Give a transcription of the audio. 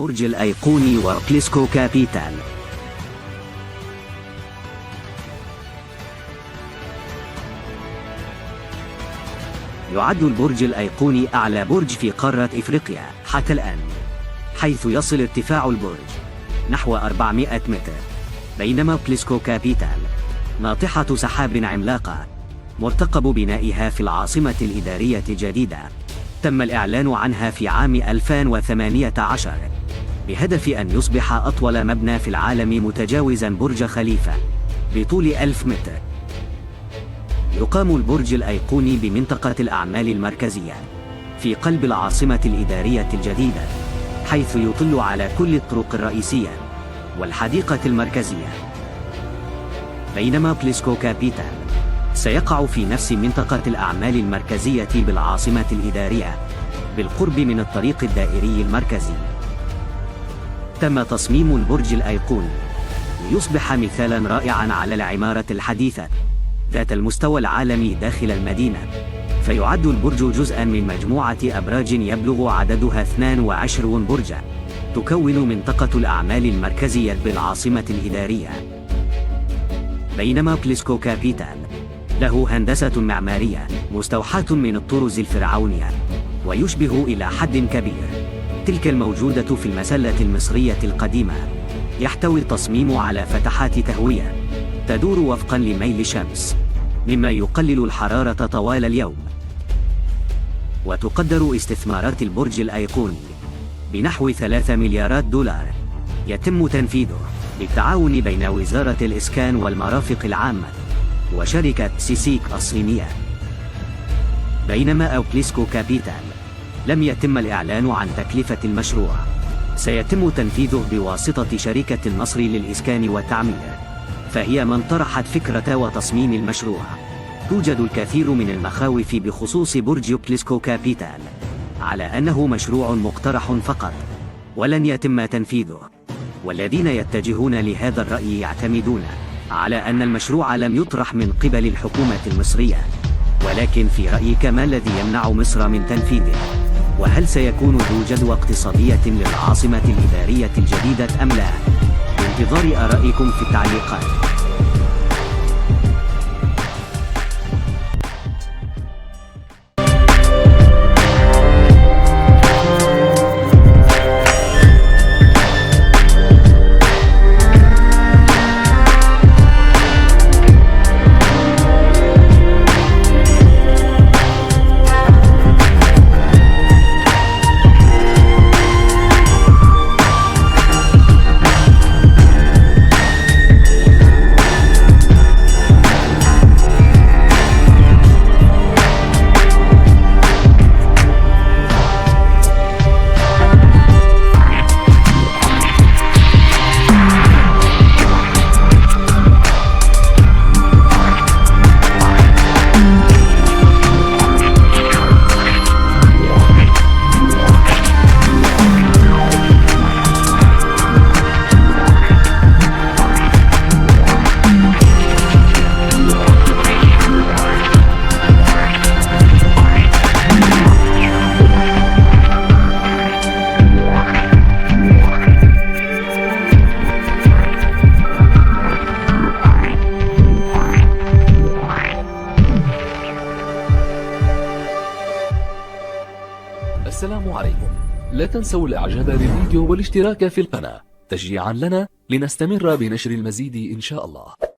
البرج الأيقوني وكليسكو كابيتال. يعد البرج الأيقوني أعلى برج في قارة إفريقيا حتى الآن، حيث يصل ارتفاع البرج نحو 400 متر، بينما كليسكو كابيتال ناطحة سحاب عملاقة مرتقب بنائها في العاصمة الإدارية الجديدة، تم الإعلان عنها في عام 2018 بهدف أن يصبح أطول مبنى في العالم متجاوزا برج خليفة بطول 1000 متر. يقام البرج الأيقوني بمنطقة الأعمال المركزية في قلب العاصمة الإدارية الجديدة، حيث يطل على كل الطرق الرئيسية والحديقة المركزية، بينما كليسكو كابيتال سيقع في نفس منطقة الأعمال المركزية بالعاصمة الإدارية بالقرب من الطريق الدائري المركزي. تم تصميم البرج الأيقوني ليصبح مثالا رائعا على العمارة الحديثة ذات المستوى العالمي داخل المدينة، فيعد البرج جزءا من مجموعة أبراج يبلغ عددها 22 برجا تكون منطقة الأعمال المركزية بالعاصمة الإدارية، بينما كليسكو كابيتال له هندسة معمارية مستوحاة من الطرز الفرعونية ويشبه إلى حد كبير تلك الموجودة في المسلة المصرية القديمة. يحتوي التصميم على فتحات تهوية تدور وفقا لميل الشمس، مما يقلل الحرارة طوال اليوم. وتقدر استثمارات البرج الأيقوني بنحو 3 مليارات دولار يتم تنفيذه بالتعاون بين وزارة الإسكان والمرافق العامة وشركة سيسيك الصينية، بينما كليسكو كابيتال لم يتم الإعلان عن تكلفة المشروع، سيتم تنفيذه بواسطة شركة النصر للإسكان والتعمير، فهي من طرحت فكرة وتصميم المشروع. توجد الكثير من المخاوف بخصوص برج كليسكو كابيتال على أنه مشروع مقترح فقط ولن يتم تنفيذه، والذين يتجهون لهذا الرأي يعتمدون على أن المشروع لم يطرح من قبل الحكومة المصرية، ولكن في رأيك ما الذي يمنع مصر من تنفيذه؟ وهل سيكون ذو جدوى اقتصادية للعاصمة الإدارية الجديدة أم لا؟ بانتظار آرائكم في التعليقات. السلام عليكم، لا تنسوا الاعجاب بالفيديو والاشتراك في القناة تشجيعا لنا لنستمر بنشر المزيد إن شاء الله.